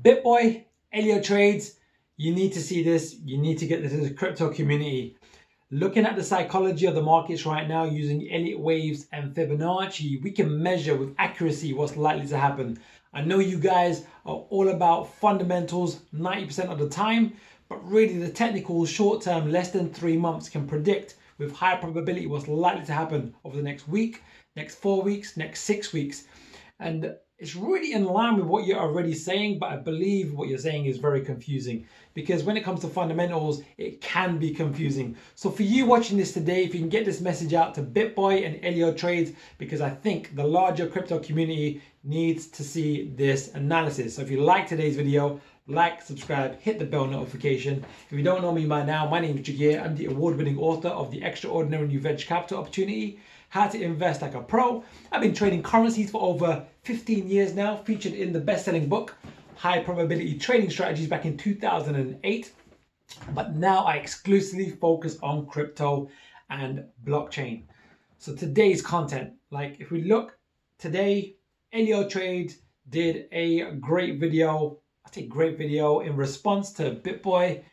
BitBoy, Ellio trades. You need to see this. You need to get this as a crypto community. Looking at the psychology of the markets right now using Elliot waves and Fibonacci, we can measure with accuracy what's likely to happen. I know you guys are all about fundamentals 90% of the time, but really the technicals short term, less than 3 months, can predict with high probability what's likely to happen over the next week, next 4 weeks, next 6 weeks. And it's really in line with what you're already saying, but I believe what you're saying is very confusing because when it comes to fundamentals, it can be confusing. So for you watching this today, if you can get this message out to BitBoy and Ellio trades, because I think the larger crypto community needs to see this analysis. So if you like today's video, like, subscribe, hit the bell notification. If you don't know me by now, my name is Jagir. I'm the award-winning author of The Extraordinary New Venture Capital Opportunity, How to Invest Like a Pro. I've been trading currencies for over 15 years now, featured in the best-selling book, High Probability Trading Strategies, back in 2008. But now I exclusively focus on crypto and blockchain. So today's content, like if we look today, Ellio Trades did a great video. I say great video in response to BitBoy,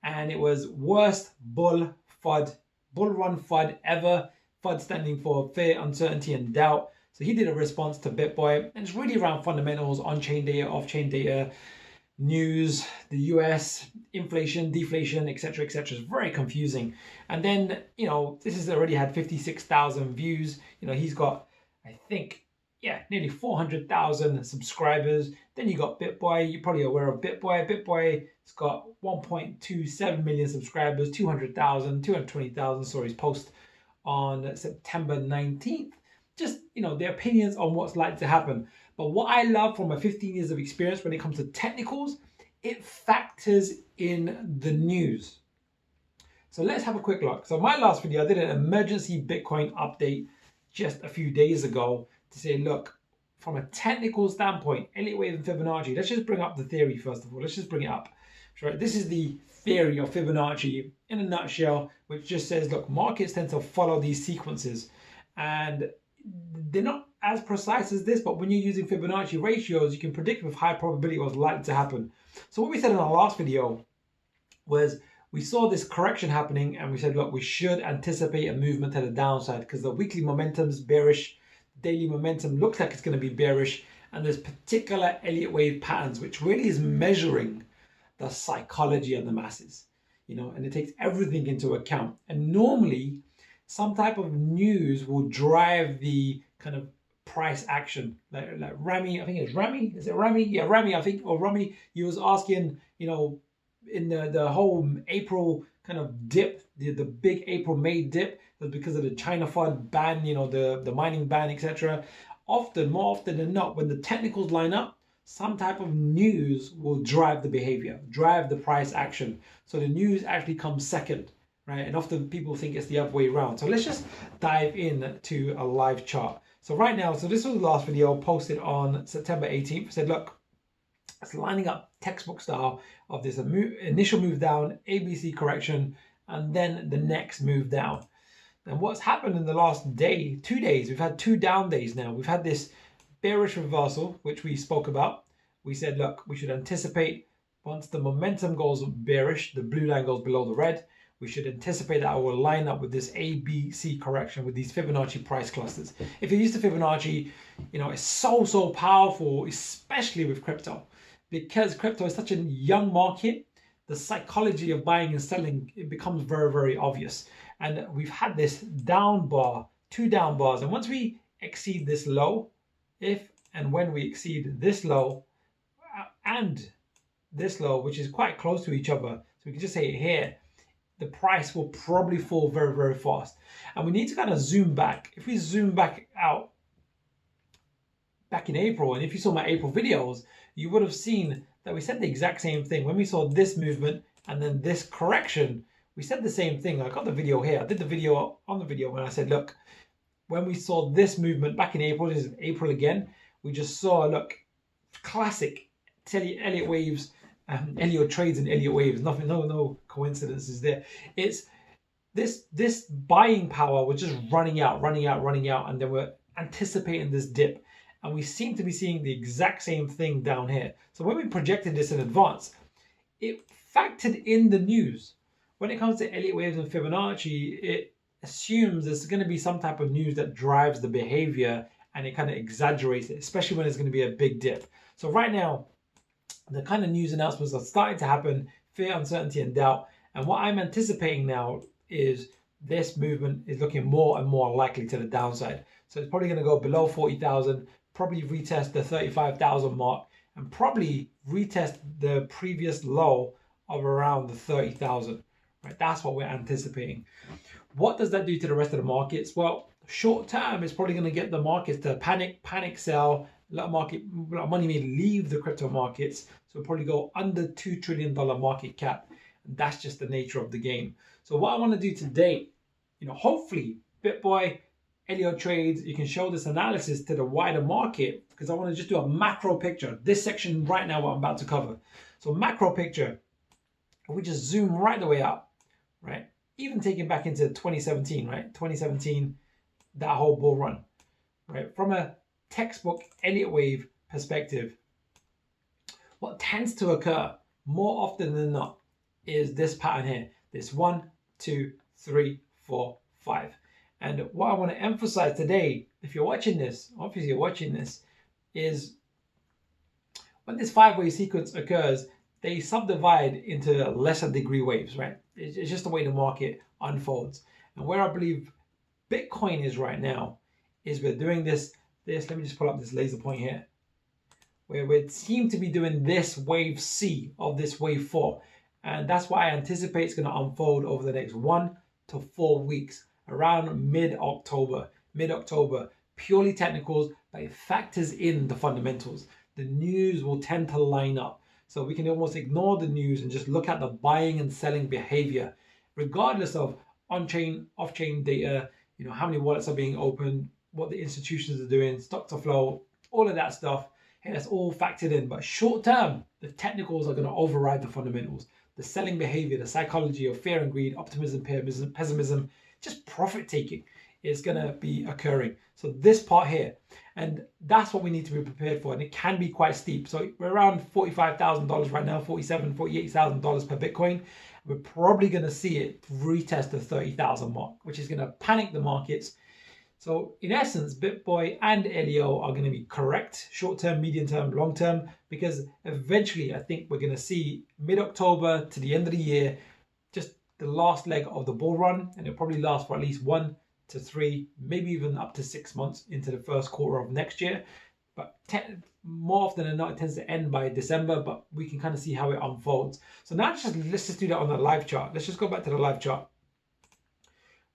and it was worst bull run FUD ever. FUD standing for fear, uncertainty, and doubt. So he did a response to BitBoy, and it's really around fundamentals, on-chain data, off-chain data, news, the US, inflation, deflation, etc., etc. It's very confusing. And then, you know, this has already had 56,000 views. You know, he's got, I think, nearly 400,000 subscribers. Then you got BitBoy. You're probably aware of BitBoy. BitBoy's got 1.27 million subscribers, 200,000, 220,000. Saw his post on September 19th. Just, you know, their opinions on what's likely to happen. But what I love from my 15 years of experience when it comes to technicals, it factors in the news. So let's have a quick look. So my last video, I did an emergency Bitcoin update just a few days ago to say, look, from a technical standpoint, Elliot wave and Fibonacci, let's just bring up the theory first of all. Let's just bring it up. Right? This is the theory of Fibonacci in a nutshell, which just says, look, markets tend to follow these sequences. And they're not as precise as this, but when you're using Fibonacci ratios, you can predict with high probability what's likely to happen. So what we said in our last video was we saw this correction happening and we said, look, we should anticipate a movement to the downside because the weekly momentum's bearish, daily momentum looks like it's going to be bearish, and there's particular Elliott wave patterns, which really is measuring the psychology of the masses, you know, and it takes everything into account. And normally some type of news will drive the kind of price action. Like Rami, I think it's Rami. Is it Rami? Yeah, Rami, I think, or Rami, he was asking, you know, in the whole April kind of dip, the big April, May dip, was because of the China FUD ban, you know, the mining ban, etc. Often, more often than not, when the technicals line up, some type of news will drive the behavior, drive the price action. So the news actually comes second, right? And often people think it's the other way around. So let's just dive in to a live chart. So right now, so this was the last video posted on September 18th. I said, look, it's lining up textbook style of this initial move down, ABC correction, and then the next move down. And what's happened in the last day, 2 days, we've had 2 down days now. We've had this bearish reversal, which we spoke about. We said, look, we should anticipate once the momentum goes bearish, the blue line goes below the red, we should anticipate that it will line up with this ABC correction with these Fibonacci price clusters. If you're used to Fibonacci, you know, it's so powerful, especially with crypto. Because crypto is such a young market, the psychology of buying and selling, it becomes very obvious. And we've had this down bar, 2 down bars. And once we exceed this low, if and when we exceed this low and this low, which is quite close to each other, so we can just say here, the price will probably fall very fast. And we need to kind of zoom back. If we zoom back out, back in April, and if you saw my April videos, you would have seen that we said the exact same thing. When we saw this movement and then this correction, we said the same thing. I got the video here. I did the video on the video when I said, look, when we saw this movement back in April, this is April again, we just saw, look, classic Elliott waves, Ellio trades and Elliott waves. Nothing, no coincidences there. It's this buying power was just running out, and then we're anticipating this dip. And we seem to be seeing the exact same thing down here. So when we projected this in advance, it factored in the news. When it comes to Elliott waves and Fibonacci, it assumes there's going to be some type of news that drives the behavior, and it kind of exaggerates it, especially when it's going to be a big dip. So right now, the kind of news announcements are starting to happen, fear, uncertainty, and doubt. And what I'm anticipating now is this movement is looking more and more likely to the downside. So it's probably going to go below 40,000, probably retest the 35,000 mark, and probably retest the previous low of around the 30,000. Right? That's what we're anticipating. What does that do to the rest of the markets? Well, short term, it's probably going to get the markets to panic sell. A lot of money may leave the crypto markets, so it'll probably go under $2 trillion market cap. And that's just the nature of the game. So what I want to do today, hopefully, BitBoy, Ellio trades, you can show this analysis to the wider market, because I want to just do a macro picture. This section right now, what I'm about to cover. So macro picture, we just zoom right the way out, right? Even taking back into 2017, right? 2017, that whole bull run, right? From a textbook Elliott wave perspective, what tends to occur more often than not is this pattern here. This 1, 2, 3, 4, 5. And what I want to emphasize today, if you're watching this, obviously you're watching this, is when this 5-wave sequence occurs, they subdivide into lesser degree waves, right? It's just the way the market unfolds. And where I believe Bitcoin is right now is we're doing this, let me just pull up this laser point here, where we seem to be doing this wave C of this wave 4. And that's why I anticipate it's going to unfold over the next 1 to 4 weeks, around mid-October, purely technicals, but it factors in the fundamentals. The news will tend to line up. So we can almost ignore the news and just look at the buying and selling behavior, regardless of on-chain, off-chain data, how many wallets are being opened, what the institutions are doing, stock to flow, all of that stuff. Hey, that's all factored in. But short term, the technicals are going to override the fundamentals. The selling behavior, the psychology of fear and greed, optimism, pessimism, just profit taking is going to be occurring. So this part here, and that's what we need to be prepared for. And it can be quite steep. So we're around $45,000 right now, $47,000, $48,000 per Bitcoin. We're probably going to see it retest the 30,000 mark, which is going to panic the markets. So in essence, BitBoy and Ellio are going to be correct, short-term, medium-term, long-term, because eventually I think we're going to see mid-October to the end of the year, just the last leg of the bull run, and it'll probably last for at least 1 to 3, maybe even up to 6 months into the first quarter of next year. But more often than not, it tends to end by December, but we can kind of see how it unfolds. So now let's just do that on the live chart. Let's just go back to the live chart,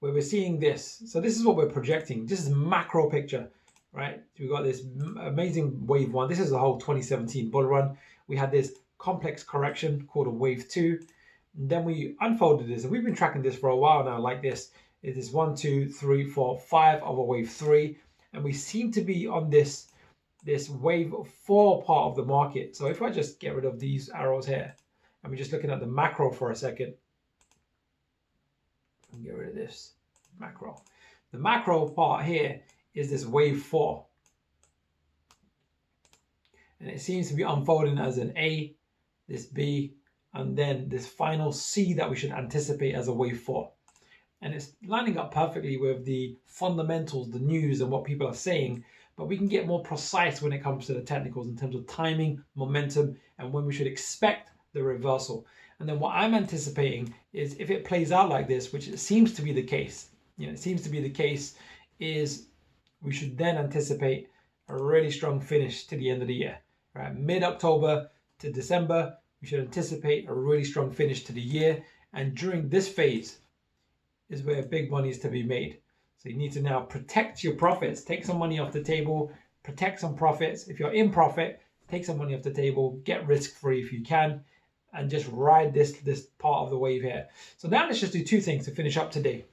where we're seeing this. So this is what we're projecting. This is macro picture, right? We've got this amazing wave 1. This is the whole 2017 bull run. We had this complex correction called a wave 2. And then we unfolded this, and we've been tracking this for a while now, like this. It is 1, 2, 3, 4, 5 of a wave 3. And we seem to be on this wave 4 part of the market. So if I just get rid of these arrows here, and we're just looking at the macro for a second, and get rid of this macro. The macro part here is this wave 4. And it seems to be unfolding as an A, this B, and then this final C that we should anticipate as a wave 4. And it's lining up perfectly with the fundamentals, the news, and what people are saying. But we can get more precise when it comes to the technicals in terms of timing, momentum, and when we should expect the reversal. And then what I'm anticipating is, if it plays out like this, which it seems to be the case, is we should then anticipate a really strong finish to the end of the year, right? Mid-October to December, we should anticipate a really strong finish to the year. And during this phase is where big money is to be made. So you need to now protect your profits, take some money off the table, protect some profits. If you're in profit, take some money off the table, get risk-free if you can, and just ride this part of the wave here. So now let's just do 2 things to finish up today,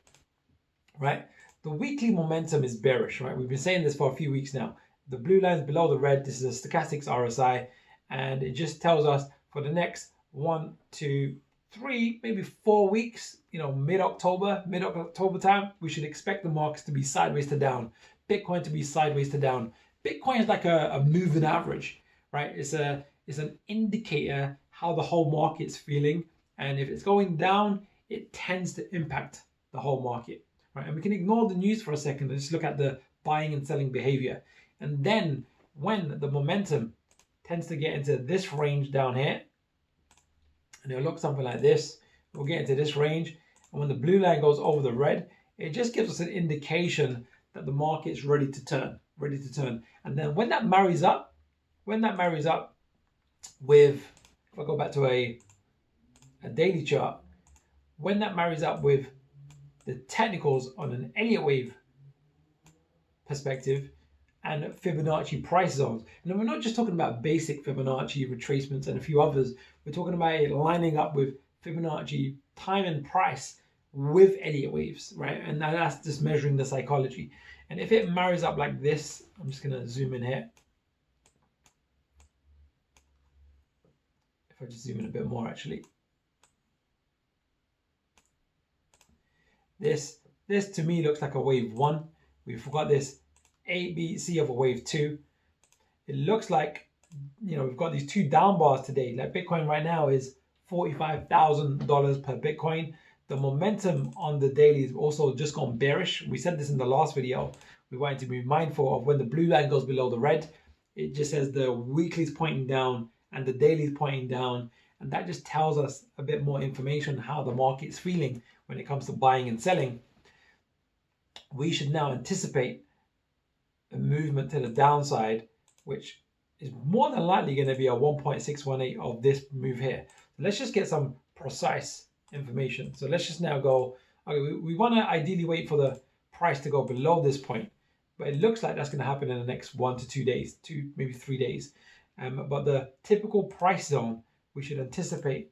right? The weekly momentum is bearish, right? We've been saying this for a few weeks now. The blue line's below the red. This is a stochastics RSI, and it just tells us for the next 1, 2, 3, maybe 4 weeks, mid-October time, we should expect the markets to be sideways to down, Bitcoin to be sideways to down, Bitcoin is like a moving average, right? It's an indicator how the whole market's feeling, and if it's going down, it tends to impact the whole market, right? And we can ignore the news for a second and just look at the buying and selling behavior. And then when the momentum tends to get into this range down here, and it'll look something like this, we'll get into this range, and when the blue line goes over the red, it just gives us an indication that the market's ready to turn. And then when that marries up with, if I go back to a daily chart, when that marries up with the technicals on an Elliott wave perspective and Fibonacci price zones, and then we're not just talking about basic Fibonacci retracements and a few others, we're talking about it lining up with Fibonacci time and price with Elliott waves, right? And that's just measuring the psychology. And if it marries up like this, I'm just going to zoom in here. If I just zoom in a bit more, actually. This to me looks like a wave 1. We've got this A, B, C of a wave 2. It looks like, we've got these 2 down bars today. Like Bitcoin right now is $45,000 per Bitcoin. The momentum on the daily is also just gone bearish. We said this in the last video. We wanted to be mindful of when the blue line goes below the red. It just says the weekly is pointing down and the daily is pointing down. And that just tells us a bit more information on how the market's feeling when it comes to buying and selling. We should now anticipate a movement to the downside, which is more than likely going to be a 1.618 of this move here. So let's just get some precise information. So let's just now go, okay, we want to ideally wait for the price to go below this point, but it looks like that's going to happen in the next 1 to 2 days, maybe 3 days. But the typical price zone we should anticipate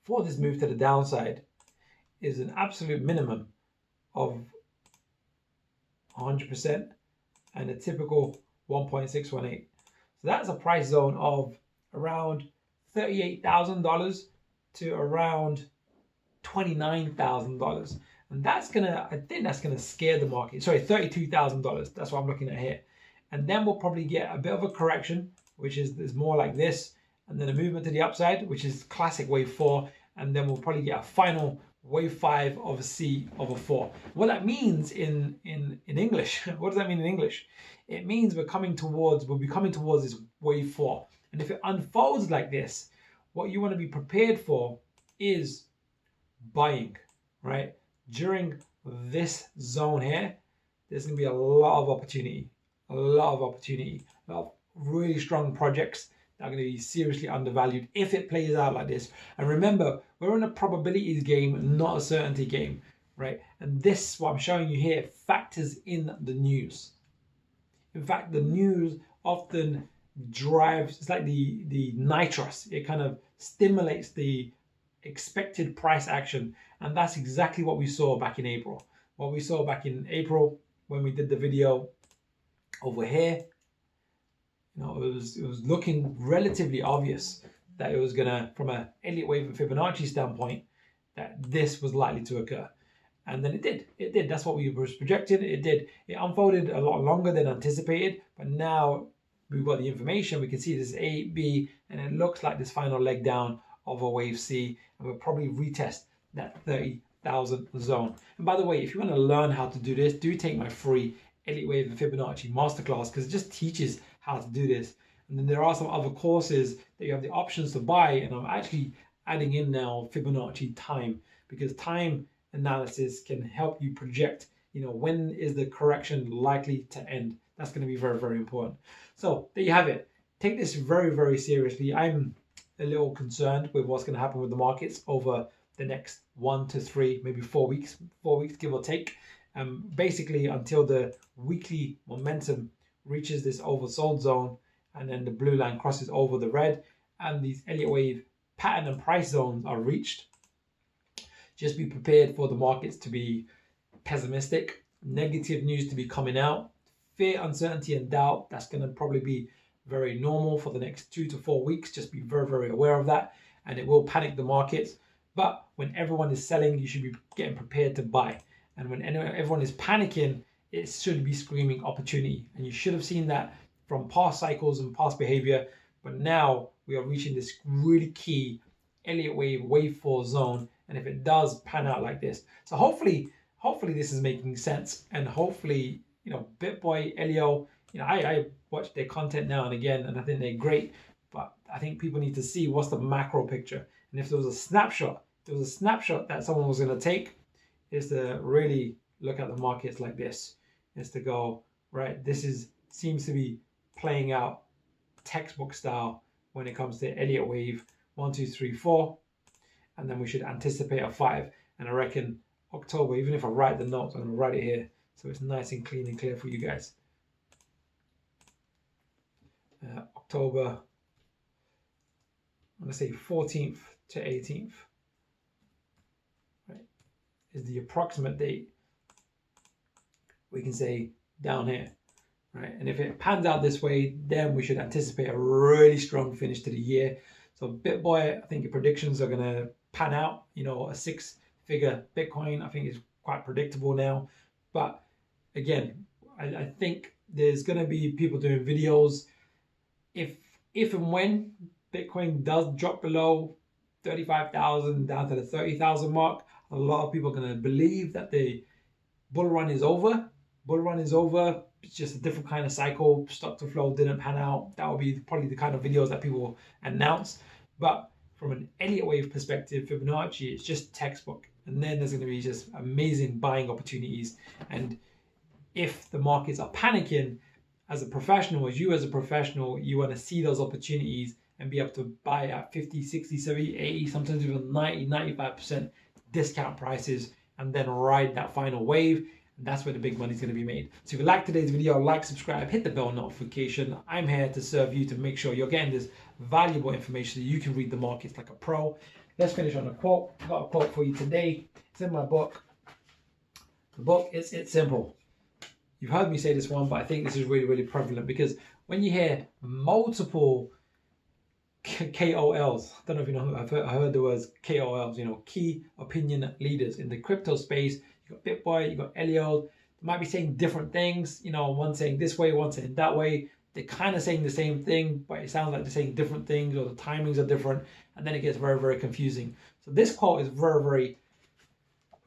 for this move to the downside is an absolute minimum of 100% and a typical 1.618. So that's a price zone of around $38,000 to around $29,000. And that's gonna, I think that's gonna scare the market. Sorry, $32,000. That's what I'm looking at here. And then we'll probably get a bit of a correction, which is more like this, and then a movement to the upside, which is classic wave 4, and then we'll probably get a final wave 5 of a C of a 4. What that means in English, what does that mean in English? It means we'll be coming towards this wave 4. And if it unfolds like this, what you want to be prepared for is buying, right? During this zone here, there's going to be a lot of opportunity, a lot of really strong projects that are going to be seriously undervalued if it plays out like this. And remember, we're in a probabilities game, not a certainty game, right? And this, what I'm showing you here, factors in the news. In fact, the news often drives, it's like the nitrous. It kind of stimulates the expected price action. And that's exactly what we saw back in April. What we saw back in April when we did the video over here, it was looking relatively obvious that it was gonna, from a Elliott wave and Fibonacci standpoint, that this was likely to occur. And then it did. That's what we was projecting. It did. It unfolded a lot longer than anticipated, but now we've got the information. We can see this A, B, and it looks like this final leg down of a wave C, and we'll probably retest that 30,000 zone. And by the way, if you want to learn how to do this, do take my free Elliott wave and Fibonacci masterclass, because it just teaches how to do this. And then there are some other courses that you have the options to buy, and I'm actually adding in now Fibonacci time, because time analysis can help you project, when is the correction likely to end. That's going to be very, very important. So there you have it. Take this very, very seriously. I'm a little concerned with what's going to happen with the markets over the next 1 to 3, maybe 4 weeks, give or take. Basically until the weekly momentum reaches this oversold zone, and then the blue line crosses over the red, and these Elliott wave pattern and price zones are reached. Just be prepared for the markets to be pessimistic, negative news to be coming out, fear, uncertainty, and doubt. That's going to probably be very normal for the next 2 to 4 weeks. Just be very, very aware of that, and it will panic the markets. But when everyone is selling, you should be getting prepared to buy. And when everyone is panicking, it should be screaming opportunity. And you should have seen that from past cycles and past behavior. But now we are reaching this really key Elliott wave 4 zone. And if it does pan out like this, so hopefully this is making sense. And hopefully, you know, BitBoy, Ellio, you know, I watch their content now and again, and I think they're great. But I think people need to see what's the macro picture. And if there was a snapshot, that someone was going to take, is to really look at the markets like this. Is to go, right, this seems to be playing out textbook style when it comes to Elliott wave 1, 2, 3, 4, and then we should anticipate a 5. And I reckon October, even if I write the notes, I'm going to write it here so it's nice and clean and clear for you guys. October, I'm going to say 14th to 18th, right, is the approximate date. We can say down here, right? And if it pans out this way, then we should anticipate a really strong finish to the year. So BitBoy, I think your predictions are going to pan out. You know, a 6-figure Bitcoin, I think is quite predictable now. But again, I think there's going to be people doing videos. If and when Bitcoin does drop below 35,000 down to the 30,000 mark, a lot of people are going to believe that the bull run is over. Bull run is over. It's just a different kind of cycle. Stock to flow didn't pan out. That will be probably the kind of videos that people announce. But from an Elliott wave perspective, Fibonacci, it's just textbook. And then there's going to be just amazing buying opportunities. And if the markets are panicking, as a professional, you want to see those opportunities and be able to buy at 50, 60, 70, 80, sometimes even 90, 95% discount prices, and then ride that final wave. And that's where the big money is going to be made. So if you like today's video, like, subscribe, hit the bell notification. I'm here to serve you to make sure you're getting this valuable information so you can read the markets like a pro. Let's finish on a quote. I've got a quote for you today. It's in my book. The book is It's Simple. You've heard me say this one, but I think this is really, really prevalent, because when you hear multiple KOLs, I don't know if you know, I've heard the words KOLs, you know, key opinion leaders in the crypto space. You got BitBoy, you got Ellio. They might be saying different things, you know, one saying this way, one saying that way. They're kind of saying the same thing, but it sounds like they're saying different things, or the timings are different, and then it gets very, very confusing. So this quote is very, very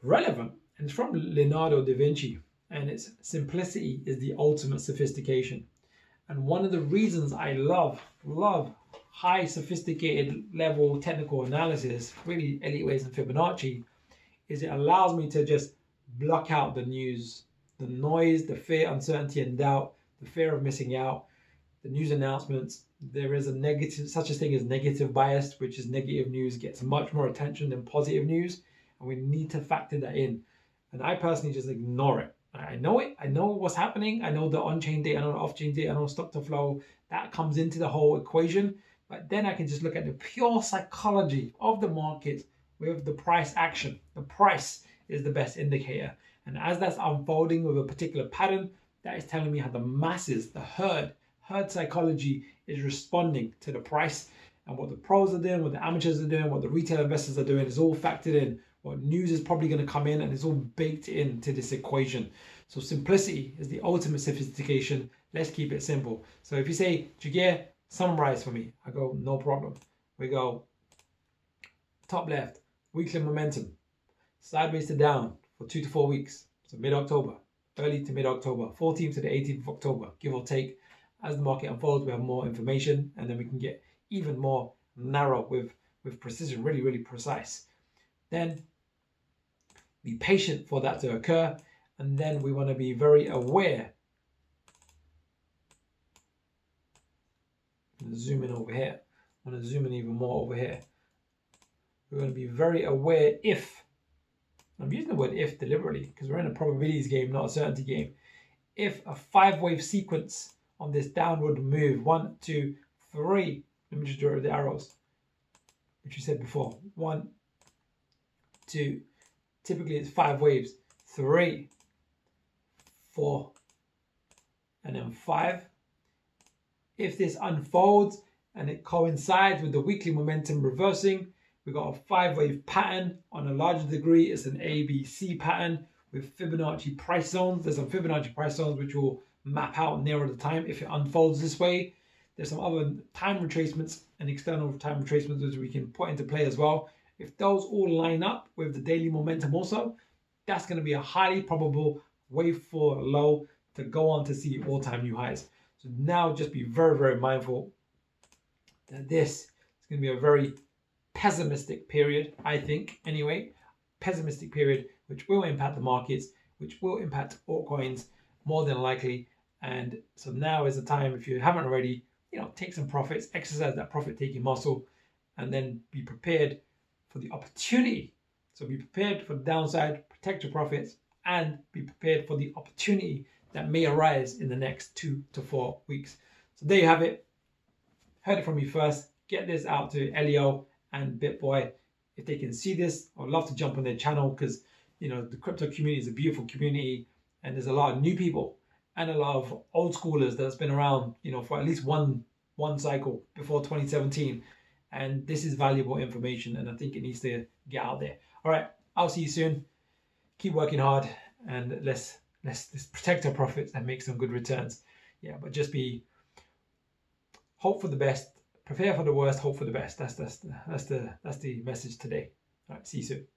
relevant, and it's from Leonardo da Vinci, and it's simplicity is the ultimate sophistication. And one of the reasons I love high sophisticated level technical analysis, really Elliott waves and Fibonacci, is it allows me to just block out the news, the noise, the fear, uncertainty, and doubt, the fear of missing out, the news announcements. There is such a thing as negative bias, which is negative news gets much more attention than positive news, and we need to factor that in. And I personally just ignore it. I know it. I know what's happening. I know the on-chain date. I know the off-chain date. I know stock to flow. That comes into the whole equation. But then I can just look at the pure psychology of the market with the price action. The price is the best indicator. And as that's unfolding with a particular pattern, that is telling me how the masses, the herd psychology is responding to the price. And what the pros are doing, what the amateurs are doing, what the retail investors are doing is all factored in. What news is probably going to come in, and it's all baked into this equation. So simplicity is the ultimate sophistication. Let's keep it simple. So if you say, Jagir, summarize for me, I go, no problem. We go top left, weekly momentum, sideways to down for 2 to 4 weeks. So mid-October, early to mid-October, 14th to the 18th of October, give or take. As the market unfolds, we have more information, and then we can get even more narrow with precision, really, really precise. Then be patient for that to occur, and then we want to be very aware. I'm going to zoom in over here. I'm going to zoom in even more over here. We're going to be very aware if, I'm using the word if deliberately because we're in a probabilities game, not a certainty game. If a 5-wave sequence on this downward move, 1, 2, 3, let me just draw the arrows, which you said before, 1, 2, typically it's 5 waves, 3, 4, and then 5. If this unfolds and it coincides with the weekly momentum reversing, we've got a 5-wave pattern. On a larger degree, it's an ABC pattern. with Fibonacci price zones. There's some Fibonacci price zones which will map out nearer the time if it unfolds this way. There's some other time retracements and external time retracements which we can put into play as well. If those all line up with the daily momentum also, that's going to be a highly probable wave 4 low to go on to see all-time new highs. So now just be very, very mindful that this is going to be a very pessimistic period, I think, anyway. Pessimistic period, which will impact the markets, which will impact altcoins more than likely. And so now is the time, if you haven't already, take some profits, exercise that profit-taking muscle, and then be prepared for the opportunity. So be prepared for the downside, protect your profits, and be prepared for the opportunity that may arise in the next 2 to 4 weeks. So there you have it. Heard it from me first. Get this out to Ellio and BitBoy. If they can see this, I'd love to jump on their channel because, the crypto community is a beautiful community and there's a lot of new people and a lot of old schoolers that's been around, for at least one cycle before 2017. And this is valuable information and I think it needs to get out there. All right, I'll see you soon. Keep working hard and let's protect our profits and make some good returns. Yeah, but just hope for the best, prepare for the worst, hope for the best. That's the message today. All right, see you soon.